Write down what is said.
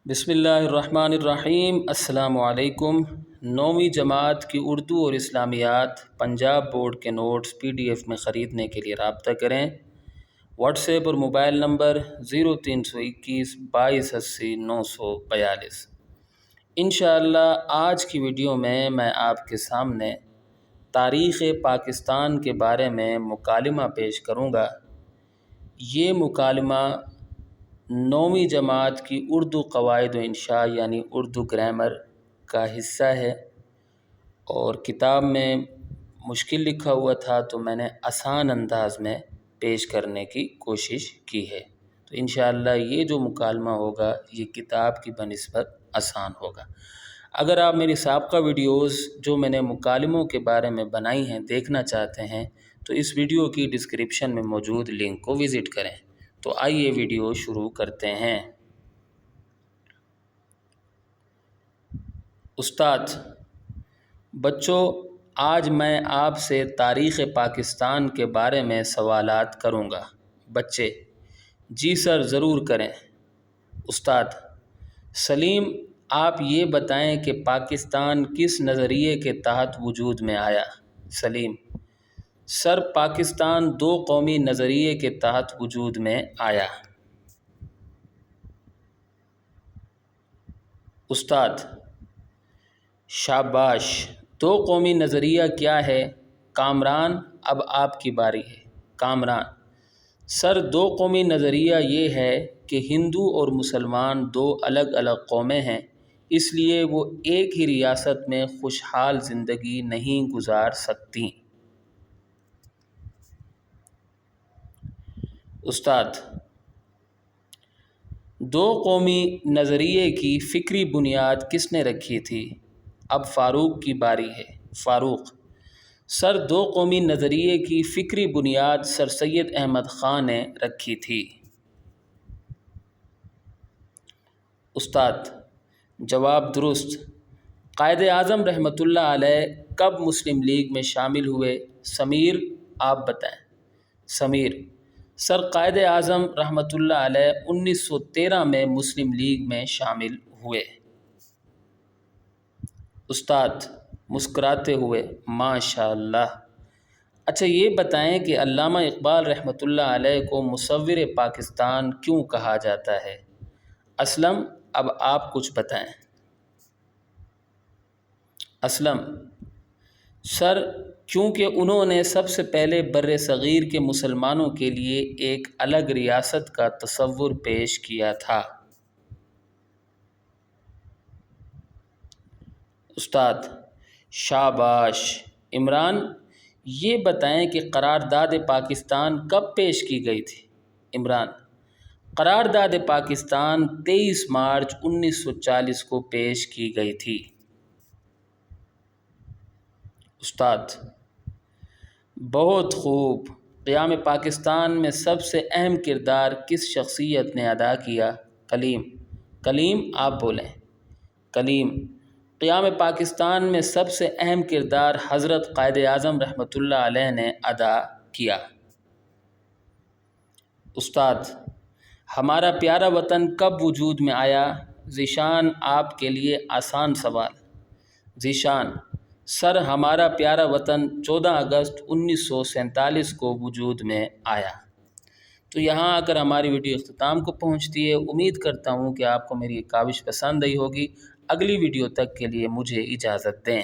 بسم اللہ الرحمن الرحیم۔ السلام علیکم۔ 9ویں جماعت کی اردو اور اسلامیات پنجاب بورڈ کے نوٹس PDF میں خریدنے کے لیے رابطہ کریں۔ واٹس ایپ اور موبائل نمبر 0321 2280 942۔ انشاءاللہ آج کی ویڈیو میں آپ کے سامنے تاریخ پاکستان کے بارے میں مکالمہ پیش کروں گا۔ یہ مکالمہ 9ویں جماعت کی اردو قواعد و انشاء یعنی اردو گرامر کا حصہ ہے، اور کتاب میں مشکل لکھا ہوا تھا تو میں نے آسان انداز میں پیش کرنے کی کوشش کی ہے۔ تو انشاءاللہ یہ جو مکالمہ ہوگا یہ کتاب کی بنسبت آسان ہوگا۔ اگر آپ میری سابقہ ویڈیوز جو میں نے مکالموں کے بارے میں بنائی ہیں دیکھنا چاہتے ہیں تو اس ویڈیو کی ڈسکرپشن میں موجود لنک کو وزٹ کریں۔ تو آئیے ویڈیو شروع کرتے ہیں۔ استاد: بچوں، آج میں آپ سے تاریخ پاکستان کے بارے میں سوالات کروں گا۔ بچے: جی سر، ضرور کریں۔ استاد: سلیم، آپ یہ بتائیں کہ پاکستان کس نظریے کے تحت وجود میں آیا؟ سلیم: سر، پاکستان دو قومی نظریے کے تحت وجود میں آیا۔ استاد: شاباش، دو قومی نظریہ کیا ہے؟ کامران: اب آپ کی باری ہے۔ کامران: سر، دو قومی نظریہ یہ ہے کہ ہندو اور مسلمان دو الگ الگ قومیں ہیں، اس لیے وہ ایک ہی ریاست میں خوشحال زندگی نہیں گزار سکتیں۔ استاد: دو قومی نظریے کی فکری بنیاد کس نے رکھی تھی؟ اب فاروق کی باری ہے۔ فاروق: سر، دو قومی نظریے کی فکری بنیاد سر سید احمد خان نے رکھی تھی۔ استاد: جواب درست۔ قائد اعظم رحمۃ اللہ علیہ کب مسلم لیگ میں شامل ہوئے؟ سمیر، آپ بتائیں۔ سمیر: سر، قائد اعظم رحمۃ اللہ علیہ 1913 میں مسلم لیگ میں شامل ہوئے۔ استاد مسکراتے ہوئے: ماشاء اللہ۔ اچھا یہ بتائیں کہ علامہ اقبال رحمۃ اللہ علیہ کو مصور پاکستان کیوں کہا جاتا ہے؟ اسلم، اب آپ کچھ بتائیں۔ اسلم: سر، کیونکہ انہوں نے سب سے پہلے بر صغیر کے مسلمانوں کے لیے ایک الگ ریاست کا تصور پیش کیا تھا۔ استاد: شاباش۔ عمران، یہ بتائیں کہ قرارداد پاکستان کب پیش کی گئی تھی؟ عمران: قرارداد پاکستان 23 مارچ 1940 کو پیش کی گئی تھی۔ استاد: بہت خوب۔ قیام پاکستان میں سب سے اہم کردار کس شخصیت نے ادا کیا؟ کلیم۔ کلیم، آپ بولیں۔ کلیم: قیام پاکستان میں سب سے اہم کردار حضرت قائد اعظم رحمۃ اللہ علیہ نے ادا کیا۔ استاد: ہمارا پیارا وطن کب وجود میں آیا؟ ذیشان، آپ کے لیے آسان سوال۔ ذیشان: سر، ہمارا پیارا وطن 14 اگست 1947 کو وجود میں آیا۔ تو یہاں آ کر ہماری ویڈیو اختتام کو پہنچتی ہے۔ امید کرتا ہوں کہ آپ کو میری یہ کاوش پسند آئی ہوگی۔ اگلی ویڈیو تک کے لیے مجھے اجازت دیں۔